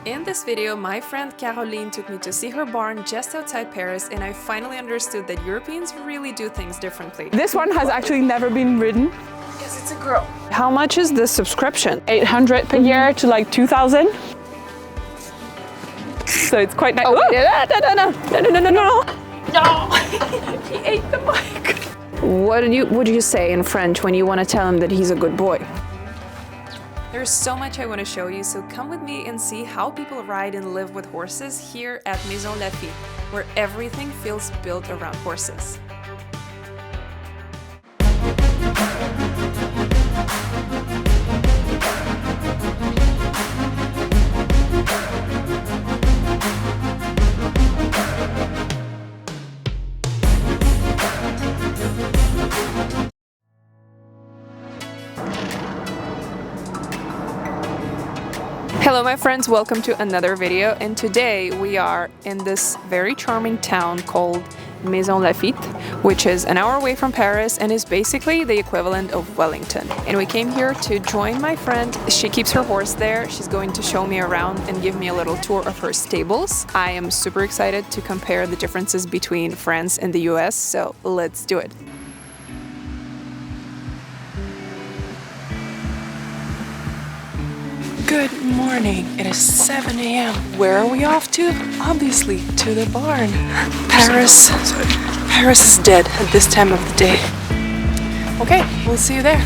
In this video, my friend Caroline took me to see her barn just outside Paris, and I finally understood that Europeans really do things differently. This one has actually never been ridden. Yes, it's a girl. How much is the subscription? 800 per year to like 2,000. So it's quite nice. Oh, No. No! He ate the mic. What do you say in French when you want to tell him that he's a good boy? There's so much I want to show you, so come with me and see how people ride and live with horses here at Maisons Laffitte, where everything feels built around horses. Hello my friends, welcome to another video, and today we are in this very charming town called Maisons Laffitte, which is an hour away from Paris and is basically the equivalent of Wellington. And we came here to join my friend. She keeps her horse there. She's going to show me around and give me a little tour of her stables. I am super excited to compare the differences between France and the US, so let's do it. Good morning. It is 7 a.m. Where are we off to? Obviously, to the barn. Paris is dead at this time of the day. Okay, we'll see you there.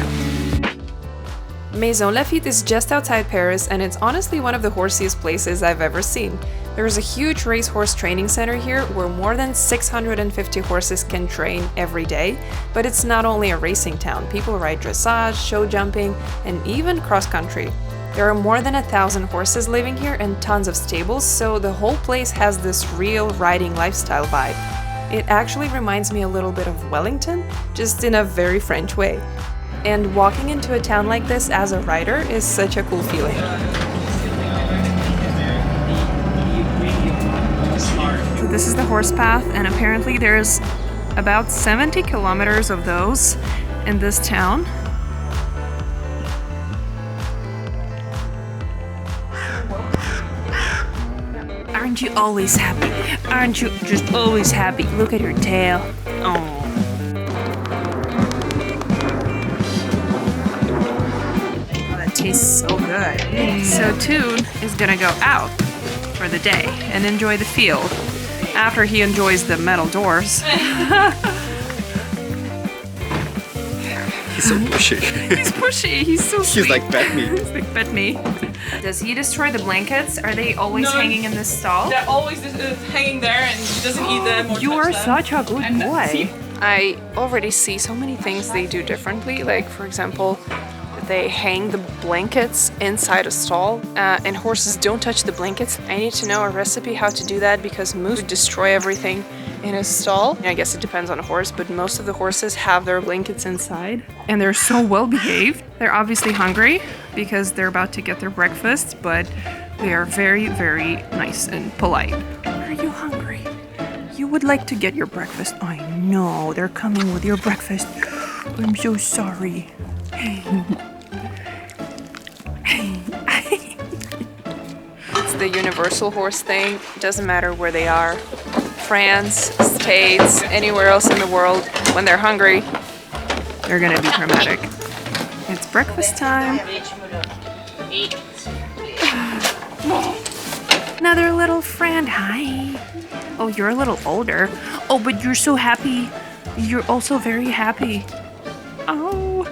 Maisons Laffitte is just outside Paris, and it's honestly one of the horsiest places I've ever seen. There is a huge racehorse training center here where more than 650 horses can train every day. But it's not only a racing town. People ride dressage, show jumping, and even cross-country. There are more than 1,000 horses living here and tons of stables, so the whole place has this real riding lifestyle vibe. It actually reminds me a little bit of Wellington, just in a very French way. And walking into a town like this as a rider is such a cool feeling. So this is the horse path, and apparently there's about 70 kilometers of those in this town. Aren't you always happy? Aren't you just always happy? Look at your tail. Oh. That tastes so good. So Toon is gonna go out for the day and enjoy the field after he enjoys the metal doors. He's so pushy. He's pushy. He's so sweet. He's like, pet me. He's like, pet me. Does he destroy the blankets? Are they always hanging in this stall? They're always hanging there, and he doesn't eat them or You are touch them. such a good boy. I already see so many things they do differently. Like, for example, they hang the blankets inside a stall, and horses don't touch the blankets. I need to know a recipe how to do that because moose destroy everything in a stall. I guess it depends on a horse, but most of the horses have their blankets inside, and they're so well behaved. They're obviously hungry because they're about to get their breakfast, but they are very, very nice and polite. Are you hungry? You would like to get your breakfast. I know, they're coming with your breakfast. I'm so sorry. It's the universal horse thing. Doesn't matter where they are. France, States, anywhere else in the world, when they're hungry, they're gonna be dramatic. It's breakfast time. Another little friend, hi. Oh, you're a little older. Oh, but you're so happy. You're also very happy. Oh.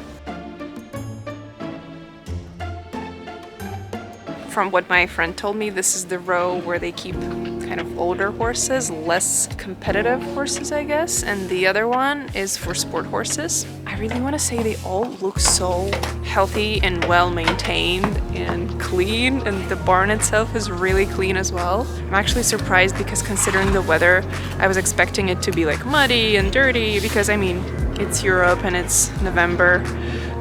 From what my friend told me, this is the row where they keep kind of older horses, less competitive horses, I guess, and the other one is for sport horses. I really want to say they all look so healthy and well maintained and clean, and the barn itself is really clean as well. I'm actually surprised because considering the weather, I was expecting it to be like muddy and dirty because I mean, it's Europe and it's November.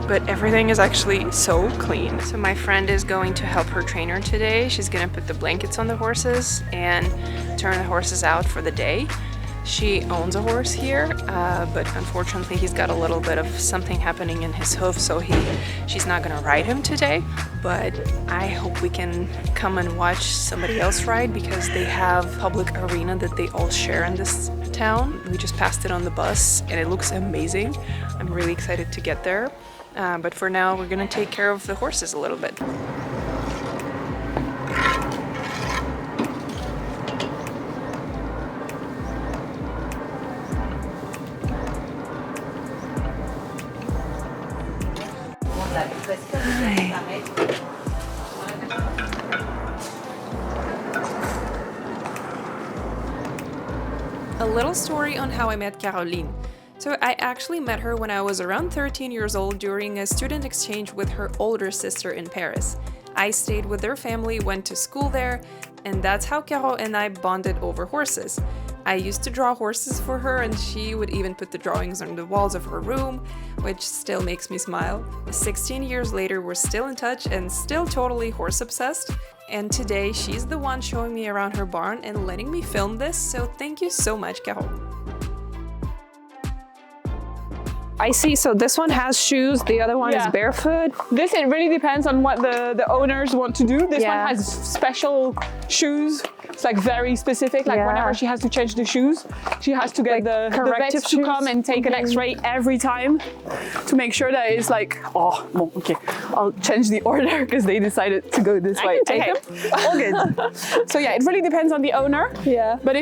But everything is actually so clean. So my friend is going to help her trainer today. She's gonna put the blankets on the horses and turn the horses out for the day. She owns a horse here, but unfortunately he's got a little bit of something happening in his hoof, so she's not gonna ride him today. But I hope we can come and watch somebody else ride, because they have public arena that they all share in this town. We just passed it on the bus and it looks amazing. I'm really excited to get there. But for now, we're gonna take care of the horses a little bit. A little story on how I met Caroline. So I actually met her when I was around 13 years old during a student exchange with her older sister in Paris. I stayed with their family, went to school there, and that's how Caro and I bonded over horses. I used to draw horses for her, and she would even put the drawings on the walls of her room, which still makes me smile. 16 years later, we're still in touch and still totally horse obsessed. And today, she's the one showing me around her barn and letting me film this, so thank you so much, Caro. I see, so this one has shoes, the other one is barefoot. This, it really depends on what the owners want to do. This one has special shoes. It's like very specific, like whenever she has to change the shoes, she has to get the vets to come and take an x-ray every time to make sure that it's like, oh, well, okay, I'll change the order because they decided to go this way. Take them. All good. So yeah, it really depends on the owner. Yeah. But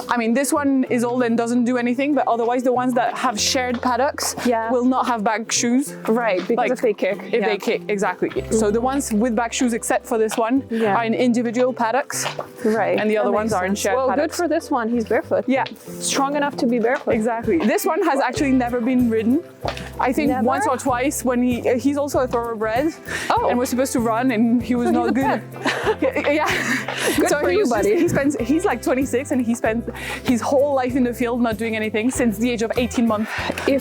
I mean, this one is old and doesn't do anything, but otherwise the ones that have shared paddocks will not have bag shoes. Right, because like, if they kick. If they kick, exactly. So the ones with bag shoes, except for this one, are in individual paddocks. Right. And the other ones are in shared paddocks. Well, good for this one. He's barefoot. Yeah. Strong enough to be barefoot. Exactly. This one has actually never been ridden. I think once or twice when he's also a thoroughbred. Oh. And was supposed to run and he was not good. Yeah. Good so for you, buddy. He's like 26 and he spent his whole life in the field not doing anything since the age of 18 months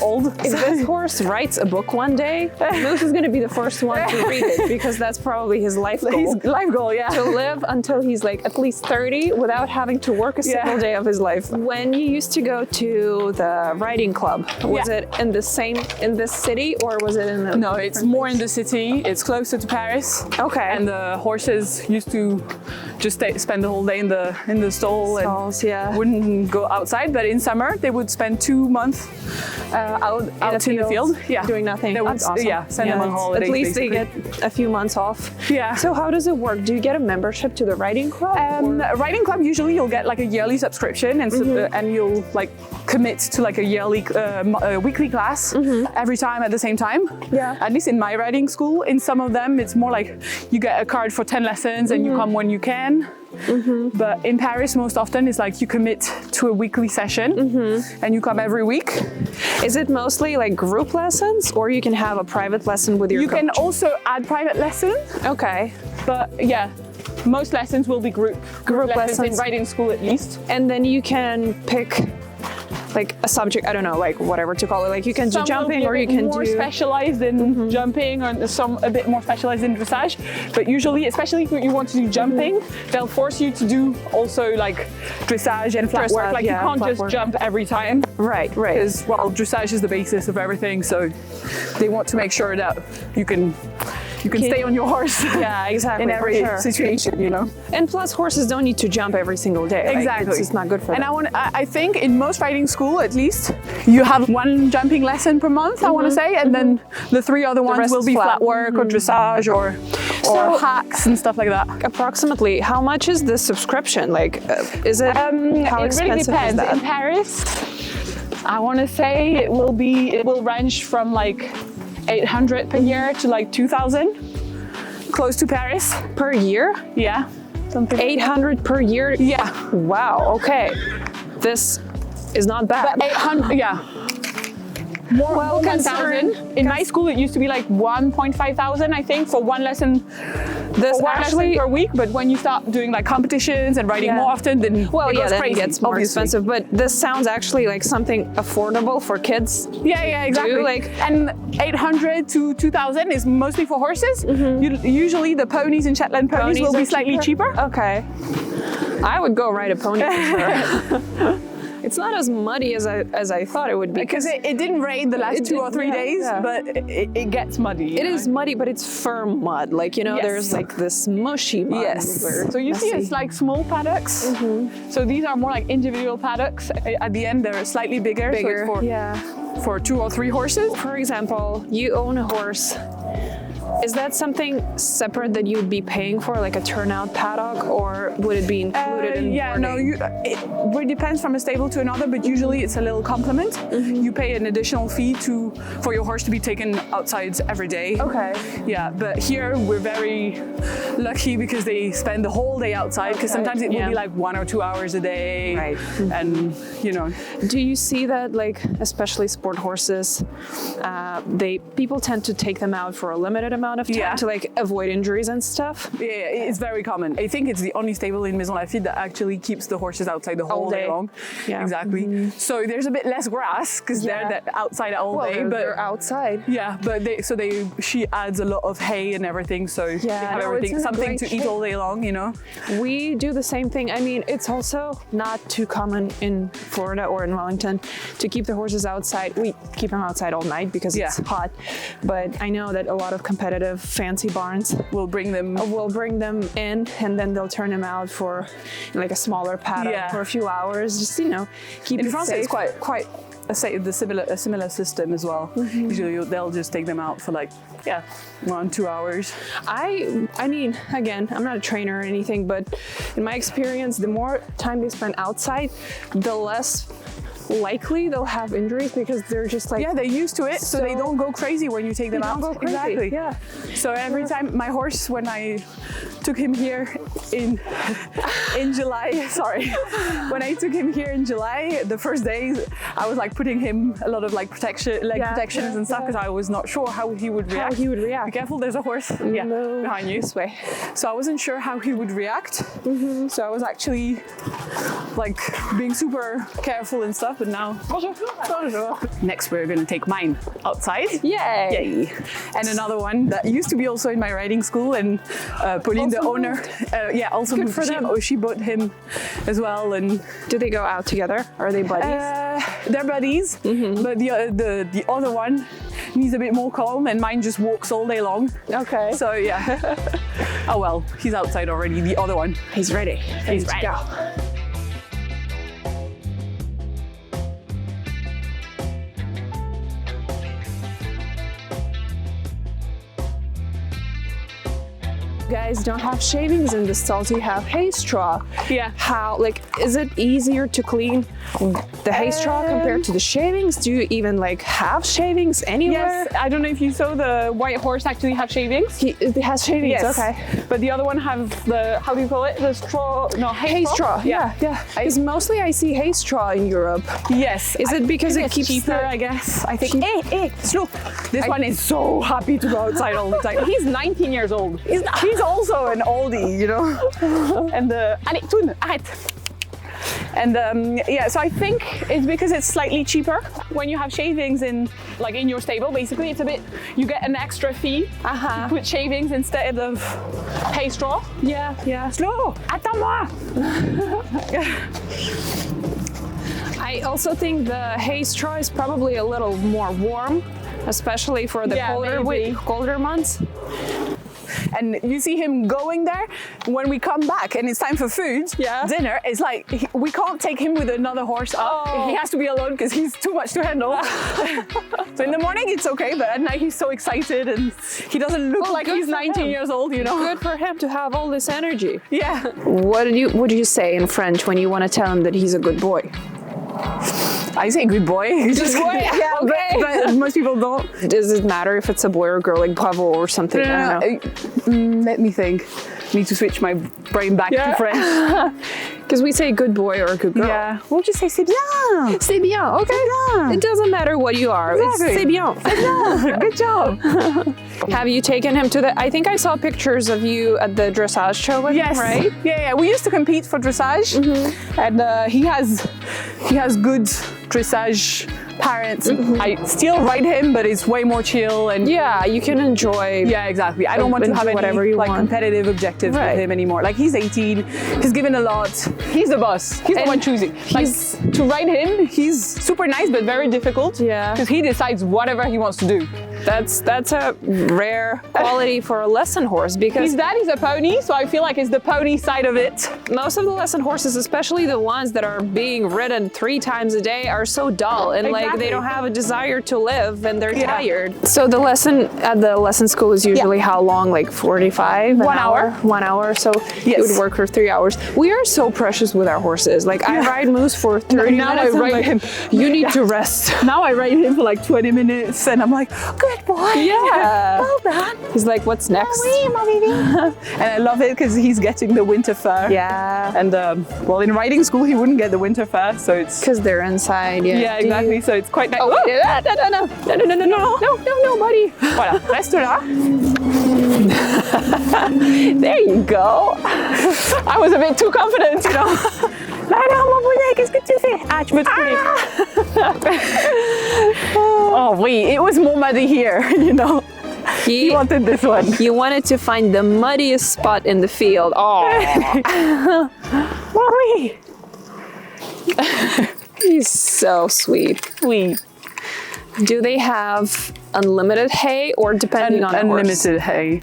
old. If this horse writes a book one day, Moose is going to be the first one to read it, because that's probably his life goal. His life goal, yeah. To live until he's like at least 30 without having to work a single day of his life. When you used to go to the riding club, was it in this city or was it in the No, it's more in the city. It's closer to Paris. Okay. And the horses used to just spend the whole day in the stall and wouldn't go outside. But in summer, they would spend 2 months out in the field. Yeah. Doing nothing. They would, That's awesome. Yeah, send them on holidays. At least basically. they get a few months off. Yeah. So how does it work? Do you get a membership to the riding club? Riding club, usually you'll get like a yearly subscription and you'll like commit to like a yearly weekly class every time at the same time. Yeah. At least in my riding school, in some of them it's more like you get a card for 10 lessons and you come when you can. But in Paris, most often it's like you commit to a weekly session and you come every week. Is it mostly like group lessons, or you can have a private lesson with your coach? You can also add private lessons. Okay. But yeah, most lessons will be group lessons in riding school at least. And then you can pick like a subject, I don't know, like whatever to call it. Like you can do jumping, or you can more do specialized in jumping, or some a bit more specialized in dressage. But usually, especially if you want to do jumping, they'll force you to do also like dressage and flat work. Like you can't just jump every time. Right. Because well, dressage is the basis of everything. So they want to make sure that you can stay on your horse. Yeah, exactly. In every situation, you know. And plus, horses don't need to jump every single day. Exactly. Like, it's not good for them. And I think in most riding school, at least, you have 1 jumping lesson per month, I want to say, and then the 3 other ones will be flat work or dressage or hacks and stuff like that. Approximately, how much is this subscription? Like, is it how expensive really depends. Is that? In Paris, I want to say it will range from like 800 per year to like 2,000, close to Paris. Per year? Yeah. Something 800 per year? Yeah. Wow, okay. This is not bad. But 800, yeah. More 1,000. In my school, it used to be like 1,500, I think, for one lesson. This actually per week, but when you start doing like competitions and riding more often, then it goes crazy, it gets more expensive. But this sounds actually like something affordable for kids. Yeah, exactly. And 800 to 2,000 is mostly for horses. Usually the ponies and Shetland ponies will be slightly cheaper. Okay. I would go ride a pony for sure. It's not as muddy as I thought it would be. Because it didn't rain the last 2 or 3 days, but it gets muddy. It is muddy, but it's firm mud. Like, Yes. there's like this mushy mud. Yes. where So you see messy. it's like small paddocks. So these are more like individual paddocks. At the end, they're slightly bigger. Bigger, So it's for 2 or 3 horses. For example, you own a horse. Is that something separate that you'd be paying for, like a turnout paddock, or would it be included in boarding? it really depends from a stable to another, but usually it's a little complement. You pay an additional fee for your horse to be taken outside every day. Okay. Yeah, but here we're very lucky because they spend the whole day outside, because sometimes it will be like 1 or 2 hours a day. Right. And, Do you see that, like, especially sport horses, people tend to take them out for a limited amount of time to like avoid injuries and stuff? Yeah, it's very common. I think it's the only stable in Maisons Laffitte that actually keeps the horses outside the whole day long. Yeah. Exactly. So there's a bit less grass because they're outside all day. But they're outside. Yeah, but she adds a lot of hay and everything, so they have everything, something to eat all day long, We do the same thing. I mean, it's also not too common in Florida or in Wellington to keep the horses outside. We keep them outside all night because it's hot, but I know that a lot of competitive fancy barns will bring them in, and then they'll turn them out for like a smaller paddock for a few hours, just keep in it France safe. it's quite a similar system as well. Usually they'll just take them out for 1 2 hours. I mean, again, I'm not a trainer or anything, but in my experience, the more time they spend outside, the less likely they'll have injuries, because they're just like they're used to it, so they don't go crazy when you take them out. Don't go crazy. Exactly. Yeah. So every time my horse, when I took him here in July, when I took him here in July, the first days I was like putting him a lot of like protections and stuff, because I was not sure how he would react. Be careful, there's a horse behind you. This way. So I wasn't sure how he would react. So I was actually like being super careful and stuff. But now, next we're gonna take mine outside. Yay! And another one that used to be also in my riding school, and Pauline, the owner, also Good for them. She bought him as well. And Do they go out together? Are they buddies? they're buddies, but the other one needs a bit more calm, and mine just walks all day long. Okay. So oh well, he's outside already. The other one, He's ready. he's ready. Go. Guys don't have shavings in the stalls, you have hay straw. Yeah. How, like, is it easier to clean the hay straw compared to the shavings? Do you even like have shavings anywhere? Yes, I don't know if you saw the white horse actually have shavings. It has shavings, Yes. okay. But the other one have the, how do you call it? The straw, no, Hay straw, yeah. Because mostly I see hay straw in Europe. Yes. Is it because it it's keeps cheaper, the... I guess. I think, slow. This one is so happy to go outside all the time. He's 19 years old. He's also an oldie, And allez, Toon, arrête. And so I think it's because it's slightly cheaper when you have shavings in your stable. Basically, it's a bit, you get an extra fee to put shavings instead of hay straw. Yeah. Slow, attends-moi. I also think the hay straw is probably a little more warm, especially for the colder months. And you see him going there when we come back and it's time for food, dinner, it's like we can't take him with another horse up. He has to be alone because he's too much to handle. So in the morning it's okay, but at night he's so excited and he doesn't look like he's 19 years old, Good for him to have all this energy. Yeah. What do you say in French when you want to tell him that he's a good boy? I say good boy. Just boy? Yeah, okay. But most people don't. Does it matter if it's a boy or a girl, like bravo or something? I don't know. Let me think. Need to switch my brain back to French. Because we say good boy or good girl. Yeah. We'll just say c'est bien. C'est bien, okay. C'est bien. It doesn't matter what you are. Exactly. It's c'est bien. Good job. Have you taken him to the... I think I saw pictures of you at the dressage show with him, right? Yeah. We used to compete for dressage, and he has good dressage parents. I still ride him, but it's way more chill and Yeah, you can enjoy. yeah, exactly. I don't want to have any whatever you like want. competitive objectives Right. with him anymore. Like he's 18, he's given a lot. He's the boss. He's the And one choosing. Like to ride him, he's super nice but very difficult. Yeah. Because he decides whatever he wants to do. That's a rare quality for a lesson horse because His dad is a pony, so I feel like it's the pony side of it. most of the lesson horses, especially the ones that are being ridden 3 times a day, are so dull and like Exactly. they don't have a desire to live and they're Yeah. tired. So the lesson at the lesson school is usually how long? Like 45? 1 hour. 1 hour. So Yes. it would work for 3 hours. We are so precious with our horses. Like I ride Moose for 30 Now I minutes. and I'm ride like, him. You need to rest. Now I ride him for like 20 minutes and I'm like, good boy. Yeah. Well done. He's like, what's next? And I love it because he's getting the winter fur. Yeah. And well, in riding school, he wouldn't get the winter fur, so it's Because they're inside. Yeah. yeah, Do exactly. you- So it's quite nice. Oh, no, buddy. Voilà, reste là. There you go. I was a bit too confident, you know. Lana, mon poulet, qu'est-ce que tu fais? Ah, tu veux te couler. Oh, oui, it was more muddy here, you know. He wanted this one. You wanted to find the muddiest spot in the field. Oh, Oui. he's so sweet. Oui. Do they have unlimited hay or depending on the horse? Unlimited hay.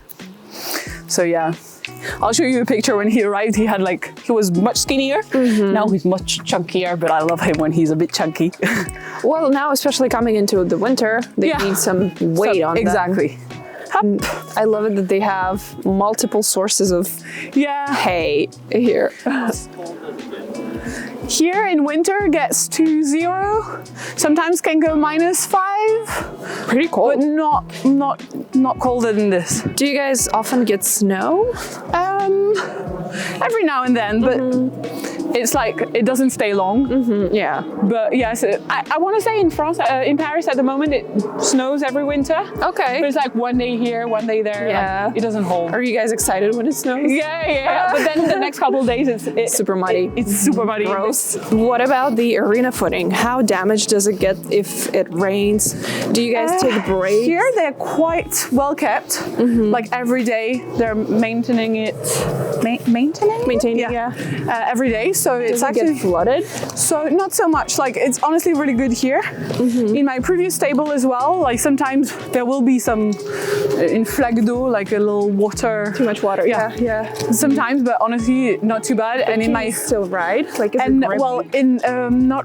So yeah. I'll show you a picture when he arrived. He was much skinnier. Now he's much chunkier, but I love him when he's a bit chunky. Well, now especially coming into the winter, they Yeah. need some weight on them. exactly. I love it that they have multiple sources of Yeah. hay here. Here in winter gets to 0. Sometimes can go -5. Pretty But cold. not colder than this. Do you guys often get snow? Every now and then, but it's like it doesn't stay long. Yeah. But yes, I want to say in France, in Paris at the moment, it snows every winter. Okay. But it's like one day here, one day there. like, Yeah. it doesn't hold. Are you guys excited when it snows? Yeah. But then the next couple of days, it's Super muddy. It's super muddy. Gross. What about the arena footing? How damaged does it get if it rains? Do you guys take breaks? Here they're quite well kept. Like every day they're maintaining it. Maintaining, Every day. So it's Does it actually get flooded? so not so much. Like it's honestly really good here. In my previous stable as well. Like sometimes there will be some in flaque d'eau, like a little water. Too much water. Yeah. Sometimes, but honestly not too bad. And in my still ride? Like, is and it grippy? well, in not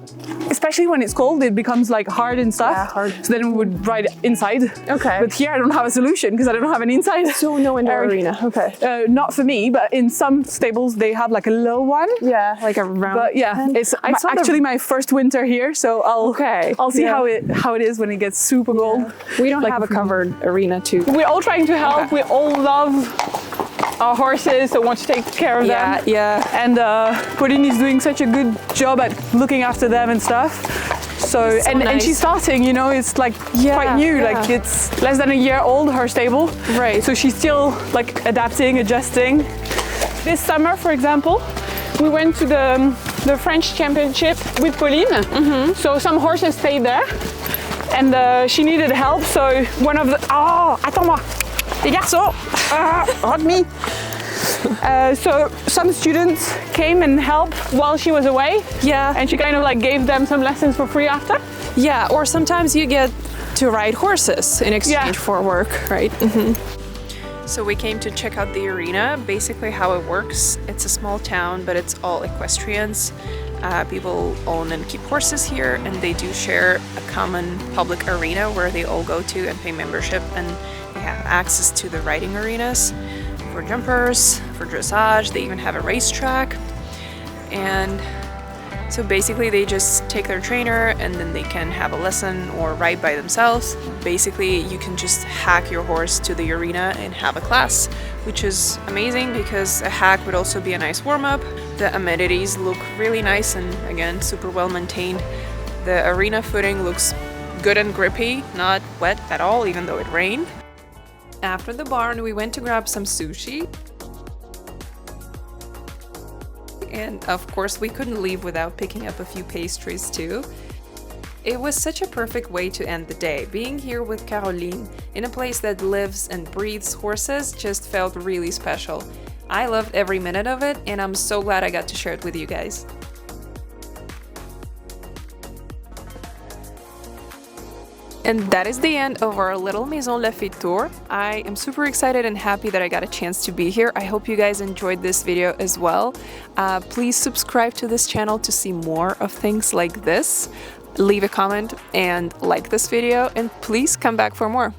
especially when it's cold, it becomes like hard and stuff. Yeah, hard. So then we would ride inside. Okay. But here I don't have a solution because I don't have an inside. So no indoor area. arena. Okay. Not for me, but in some stables they have like a low one. Yeah, like a round. But yeah, pen. it's I saw the- actually my first winter here, so I'll see yeah. how it is when it gets super cold. We don't like- have a covered arena too. We're all trying to help. We all love our horses, so want to take care of them. Yeah. And Pauline is doing such a good job at looking after them and stuff. So, and nice. she's starting, you know, it's like Yeah, quite new. yeah. Like it's less than a year old, her stable. Right. So she's still like adapting, adjusting. This summer, for example, we went to the French championship with Pauline. So some horses stayed there. And she needed help, so one of the... Oh, attends-moi! Les garçons! Hug me! So some students came and helped while she was away. Yeah. And she kind of like gave them some lessons for free after. Yeah, or sometimes you get to ride horses in exchange Yeah. for work, right? So we came to check out the arena. Basically how it works, it's a small town, but it's all equestrians. People own and keep horses here, and they do share a common public arena where they all go to and pay membership, and they have access to the riding arenas for jumpers, for dressage. They even have a racetrack. And so basically they just take their trainer and then they can have a lesson or ride by themselves. Basically you can just hack your horse to the arena and have a class, which is amazing because a hack would also be a nice warm-up. The amenities look really nice and again super well maintained. The arena footing looks good and grippy, not wet at all even though it rained. After the barn we went to grab some sushi. And of course we couldn't leave without picking up a few pastries too. It was such a perfect way to end the day. Being here with Caroline in a place that lives and breathes horses just felt really special. I loved every minute of it, and I'm so glad I got to share it with you guys. And that is the end of our little Maisons Laffitte tour. I am super excited and happy that I got a chance to be here. I hope you guys enjoyed this video as well. Please subscribe to this channel to see more of things like this. Leave a comment and like this video, and please come back for more.